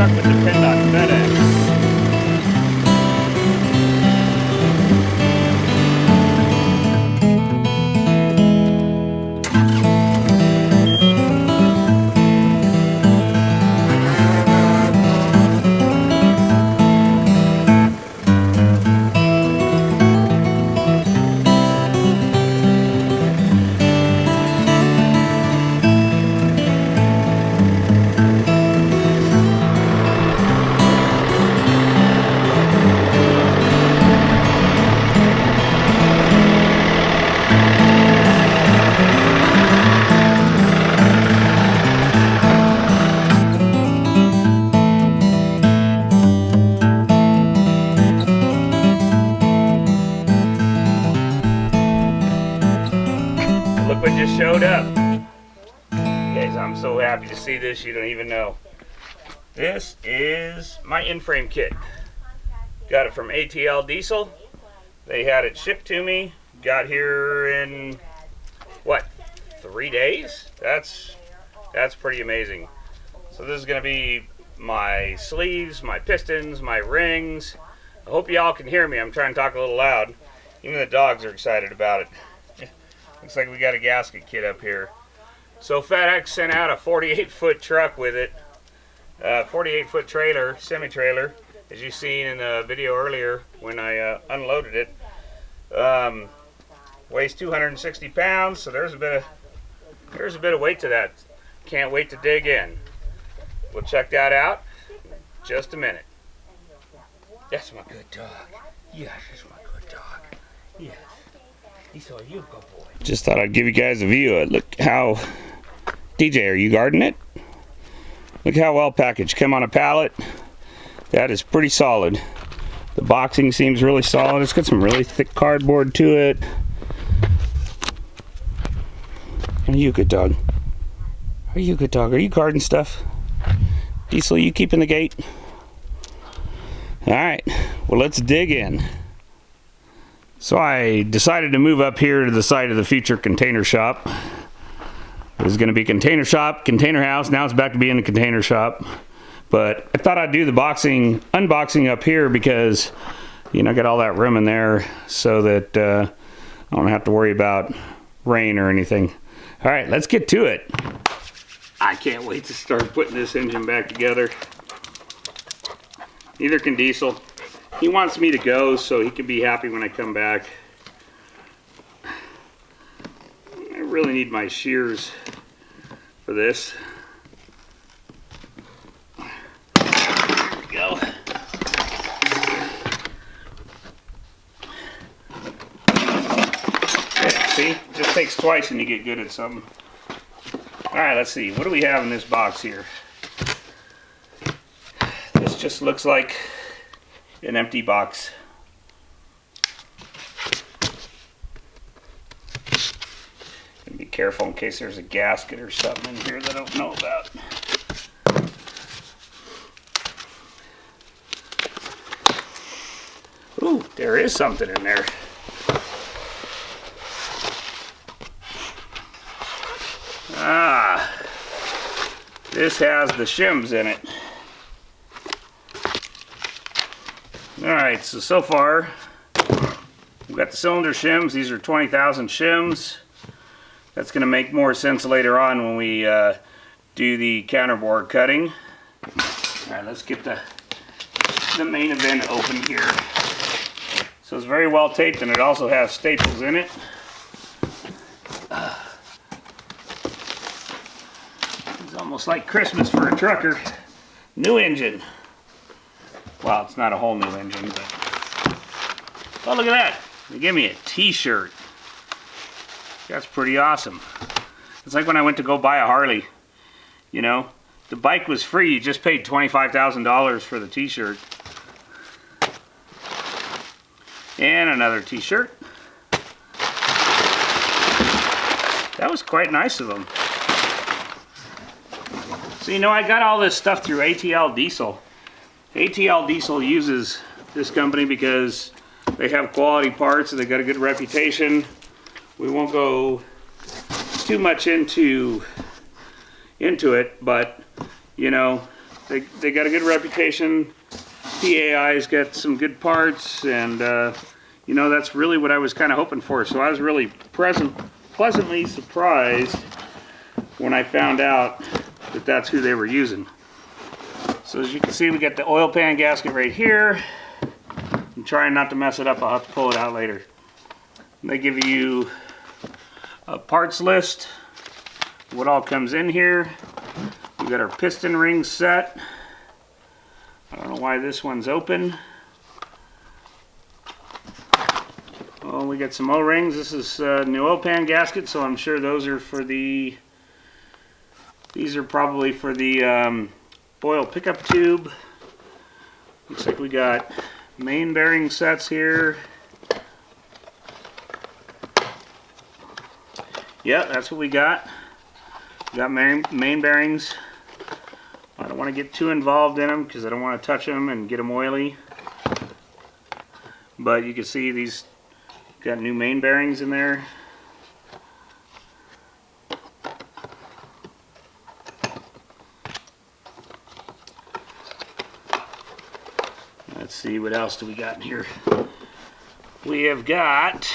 truck would depend on FedEx. Look what just showed up. Guys, I'm so happy to see this, you don't even know. This is my in-frame kit. Got it from ATL Diesel. They had it shipped to me. Got here in, what, 3 days? That's pretty amazing. So this is going to be my sleeves, my pistons, my rings. I hope y'all can hear me. I'm trying to talk a little loud. Even the dogs are excited about it. Looks like we got a gasket kit up here. So FedEx sent out a 48-foot truck with it. 48-foot trailer, semi-trailer, as you seen in the video earlier when I unloaded it. Weighs 260 pounds, so there's a bit of weight to that. Can't wait to dig in. We'll check that out in just a minute. That's my good dog. Yes, that's my good dog. Yes. He's a you go boy. Just thought I'd give you guys a view of it. Look how, DJ, are you guarding it? Look how well packaged. Come on a pallet. That is pretty solid. The boxing seems really solid. It's got some really thick cardboard to it. Are you a good dog? Are you a good dog? Are you guarding stuff? Diesel, you keeping the gate? Alright, well let's dig in. So I decided to move up here to the site of the future container shop. It was going to be container shop, container house. Now it's back to being a container shop. But I thought I'd do the unboxing up here because, you know, I got all that room in there so that I don't have to worry about rain or anything. All right, let's get to it. I can't wait to start putting this engine back together. Neither can Diesel. He wants me to go so he can be happy when I come back. I really need my shears for this. There we go. Okay, see? It just takes twice and you get good at something. Alright, let's see. What do we have in this box here? This just looks like an empty box. And be careful in case there's a gasket or something in here that I don't know about. Ooh, there is something in there. Ah, this has the shims in it. Alright, so far we've got the cylinder shims. These are 20,000 shims. That's going to make more sense later on when we do the counterbore cutting. Alright, let's get the main event open here. So it's very well taped and it also has staples in it. It's almost like Christmas for a trucker. New engine. Well, it's not a whole new engine, but... Oh, look at that! They gave me a t-shirt. That's pretty awesome. It's like when I went to go buy a Harley. You know, the bike was free, you just paid $25,000 for the t-shirt. And another t-shirt. That was quite nice of them. So, you know, I got all this stuff through ATL Diesel. ATL Diesel uses this company because they have quality parts and they got a good reputation. We won't go too much into it, but you know, They got a good reputation. PAI's got some good parts, and you know, that's really what I was kind of hoping for. So I was really pleasantly surprised when I found out that that's who they were using. So as you can see, we got the oil pan gasket right here. I'm trying not to mess it up. I'll have to pull it out later. And they give you a parts list, what all comes in here. We got our piston ring set. I don't know why this one's open. Oh, we got some O-rings. This is new oil pan gasket, so I'm sure those are for the... These are probably for the oil pickup tube. Looks like we got main bearing sets here. Yeah, that's what we got. We got main bearings. I don't want to get too involved in them because I don't want to touch them and get them oily. But you can see these got new main bearings in there. Let's see, what else do we got in here? We have got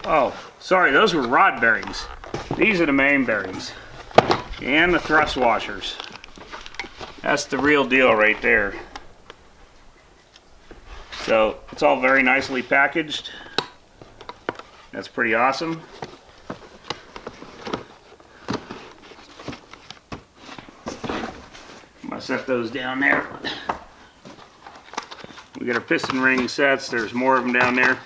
oh, sorry, those were rod bearings. These are the main bearings and the thrust washers. That's the real deal right there. So it's all very nicely packaged. That's pretty awesome. I'm gonna set those down there. We got our piston ring sets. There's more of them down there.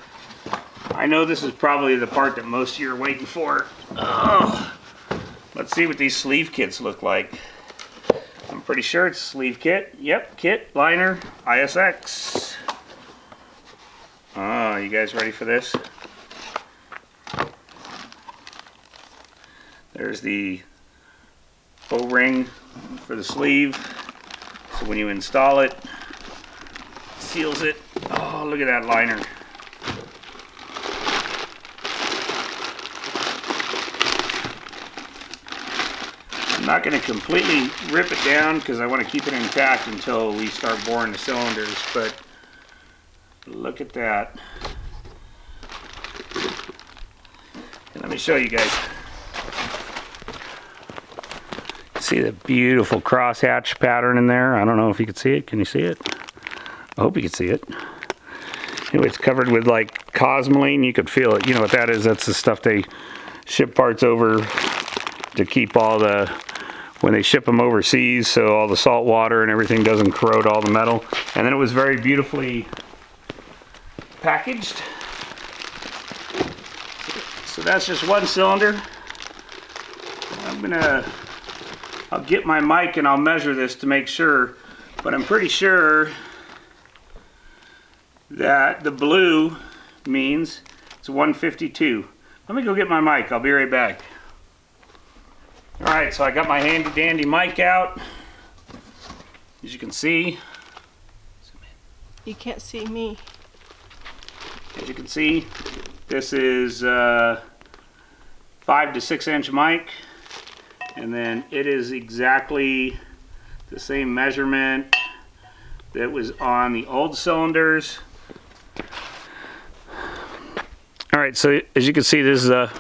I know this is probably the part that most of you are waiting for. Oh, let's see what these sleeve kits look like. I'm pretty sure it's a sleeve kit. Yep, kit, liner, ISX. Oh, you guys ready for this? There's the O-ring for the sleeve. So when you install it, seals it. Oh, look at that liner. I'm not going to completely rip it down because I want to keep it intact until we start boring the cylinders, but look at that. And let me show you guys. See the beautiful crosshatch pattern in there? I don't know if you can see it. Can you see it? I hope you can see it. Anyway, it's covered with like cosmoline. You could feel it. You know what that is? That's the stuff they ship parts over to keep all the, when they ship them overseas, so all the salt water and everything doesn't corrode all the metal. And then it was very beautifully packaged. So that's just one cylinder. I'll get my mic and I'll measure this to make sure, but I'm pretty sure that the blue means it's 152. Let me go get my mic. I'll be right back. Alright, so I got my handy dandy mic out. As you can see. You can't see me. As you can see, this is 5 to 6 inch mic, and then it is exactly the same measurement that was on the old cylinders. Alright, so as you can see, this is a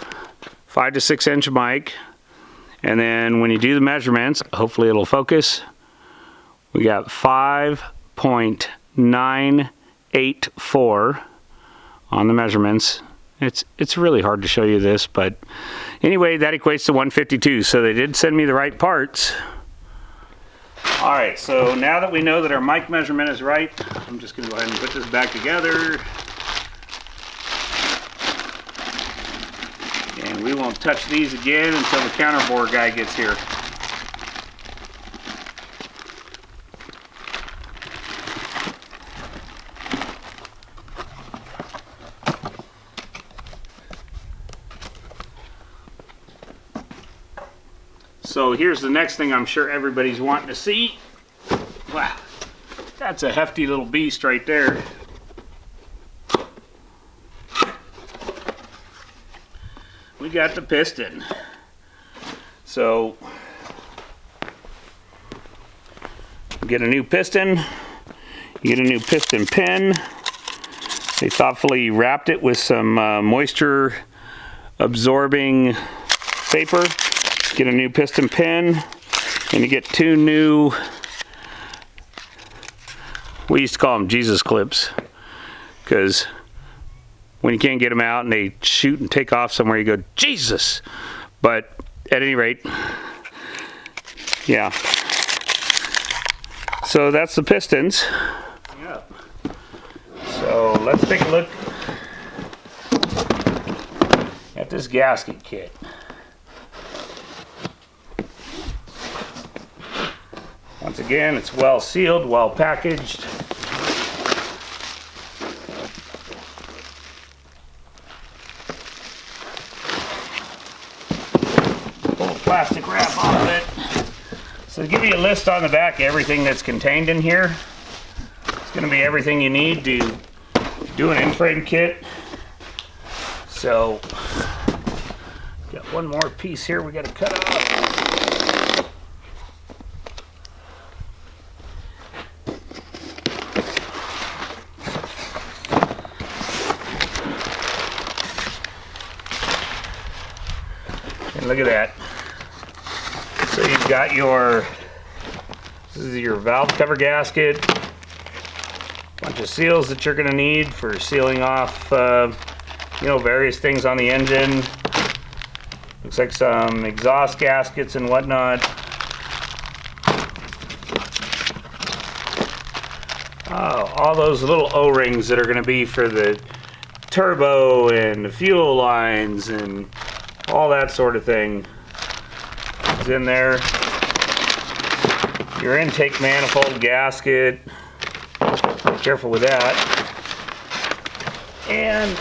5 to 6 inch mic, and then when you do the measurements, hopefully it'll focus, we got 5.984 on the measurements. It's really hard to show you this, but anyway, that equates to 152, so they did send me the right parts. Alright, so now that we know that our mic measurement is right, I'm just going to go ahead and put this back together. And we won't touch these again until the counterbore guy gets here. So here's the next thing I'm sure everybody's wanting to see. Wow. That's a hefty little beast right there. We got the piston. So you get a new piston, you get a new piston pin. They thoughtfully wrapped it with some moisture absorbing paper. Get a new piston pin, and you get two new, we used to call them Jesus clips, because when you can't get them out and they shoot and take off somewhere, you go, Jesus! But at any rate, yeah. So that's the pistons. Yeah. So let's take a look at this gasket kit. Once again, it's well sealed, well packaged. Plastic wrap off it. So to give you a list on the back of everything that's contained in here, it's going to be everything you need to do an in-frame kit. So got one more piece here we got to cut off. And look at that. So you've got your, this is your valve cover gasket, bunch of seals that you're going to need for sealing off, you know, various things on the engine. Looks like some exhaust gaskets and whatnot. Oh, all those little O-rings that are going to be for the turbo and the fuel lines and all that sort of thing is in there. Your intake manifold gasket. Be careful with that. And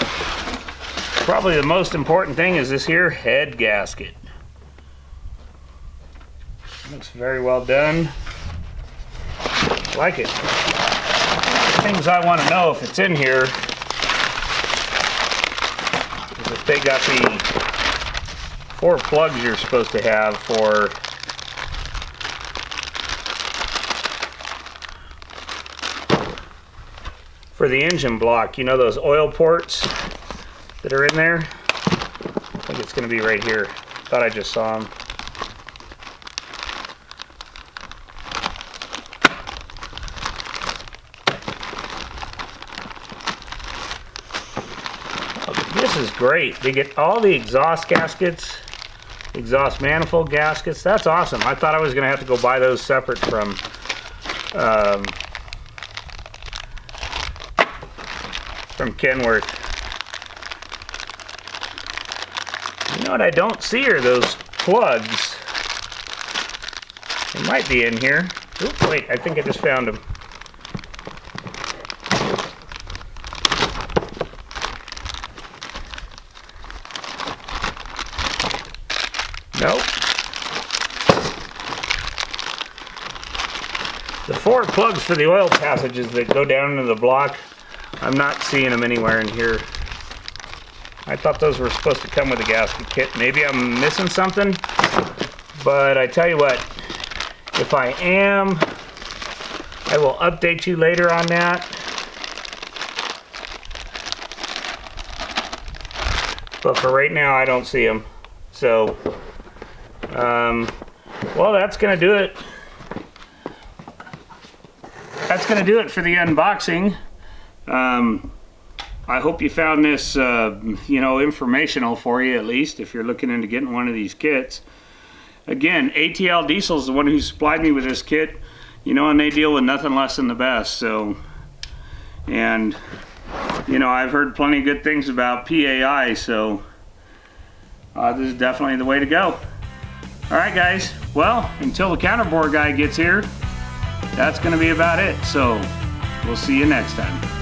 probably the most important thing is this here head gasket. Looks very well done. I like it. Things I want to know if it's in here is if they got the 4 plugs you're supposed to have for the engine block. You know those oil ports that are in there? I think it's going to be right here. Thought I just saw them. Oh, this is great. They get all the exhaust gaskets, exhaust manifold gaskets. That's awesome. I thought I was going to have to go buy those separate from Kenworth. You know what I don't see are those plugs. They might be in here. Oop, wait, I think I just found them. Nope. The 4 plugs for the oil passages that go down into the block, I'm not seeing them anywhere in here. I thought those were supposed to come with the gasket kit. Maybe I'm missing something, but I tell you what, if I am, I will update you later on that. But for right now, I don't see them. So, well, that's going to do it. That's going to do it for the unboxing. I hope you found this, you know, informational for you, at least, if you're looking into getting one of these kits. Again, ATL Diesel is the one who supplied me with this kit, you know, and they deal with nothing less than the best. So, and, you know, I've heard plenty of good things about PAI, so this is definitely the way to go. All right, guys. Well, until the counterbore guy gets here, that's going to be about it. So, we'll see you next time.